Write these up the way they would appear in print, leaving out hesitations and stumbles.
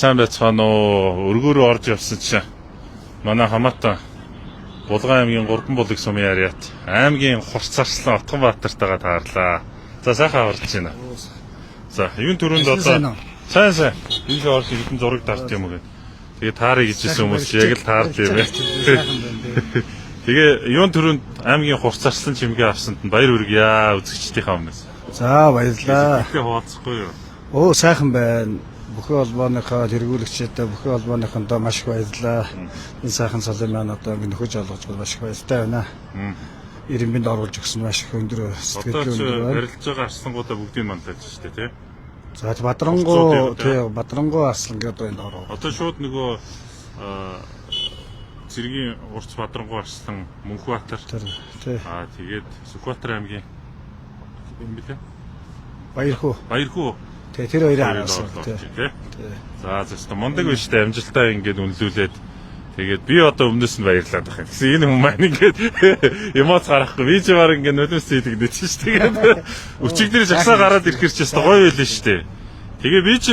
сайн байцгаана уу. Өргөөрөө орж явсан чинь манай Хамаатан Булган аймгийн 3 булыг сумын яриат аймгийн Хурц Арслан Отгонбаатартайгаа таарлаа. За сайхан орж байна. За юун төрөнд одоо сайн ийшээ орж хэдэн зураг дарт юм уу гэ. Тэгээ таарыг гэжсэн хүмүүс яг л таард юм байна. Тэгээ юун төрөнд аймгийн Хурц Арслан чимгээ авсанд нь баяр хүргье үзэгчдийнхээ өмнөөс. За баярлалаа. Тэгээ хуваалцахгүй юу? Оо сайхан байна. Бүхэн холбооныхоо тэргүүлэгчдээ бүхэн холбооныхондоо маш их баярлалаа. Энэ сайхан салын маань одоо нөхөж олгож маш их баяртай байна. Ирэмбэнд оруулж өгсөн маш их өндөр сэтгэлтэй өндөр байна. Барилж байгаа арслангуудаа бүгдийг мандаж штэ тий. За Бадрангуу арслан гэдэг энэ ороо. Одоо шууд нөгөө Цэргийн Урц Бадрангуу арслан Мөнхбаатар тий. Тэгээд Сүхбаатар аймгийн юм билээ. Баярхүү. Тэр хоёрын арслан тий. За зөвхөн мундаг биш тэ амжилтаа ингээд үнэлүүлээд тэгээд би одоо өмнөөс нь баярлаад байна. Гэсэн энэ хүмүүс маань ингээд эмоц гарахгүй. Би ч баг ингээд нөлөөс идэгдэж ш. Тэгээд өчигдөр жагсаа гараад ирэхэр ч яста гоё байлээ штэ. Тэгээ би ч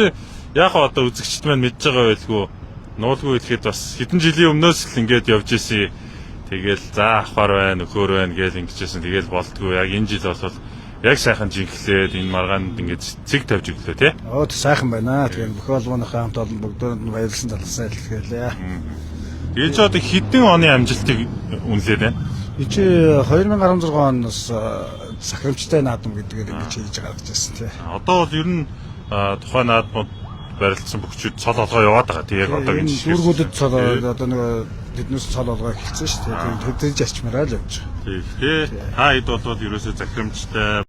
яг одоо үзэгчд маань мэдж байгаа байлгүй. Нуулгүй хэлэхэд бас хэдэн жилийн өмнөөс л ингээд явж исэн. Тэгээл за ахвар байна, нөхөр байна гээл ингэжсэн. Тэгээл болдгоо. Яг энэ жил бол яг сайхан жинхлээд энэ маргаанд ингээд цэг тавьж өглөө тий. Оо сайхан байна. Тэгээд бүхэн холбооныхоо хамт олон бүгдөөнд нь баярлсан талаасаа хэлгэлээ. Тэгээд ч одоо хэдэн оны амжилтыг үнэлээд байна? Чи 2016 оноос сахимжтай наадам гэдгээр ингэж хийж гаргаж ирсэн тий. Одоо бол ер нь тухайн наадмууд барилдсан бүгчүүд цол олгоо яваад байгаа тий. Яг одоогийн дүүргүүдэд цол одоо нэг тэднээс цол олгоо эхэлсэн шүү дээ. Тэгээд төдөлж ачмаараа л явж байгаа. Тий. Та хэд болоод ерөөсөө захирамжтай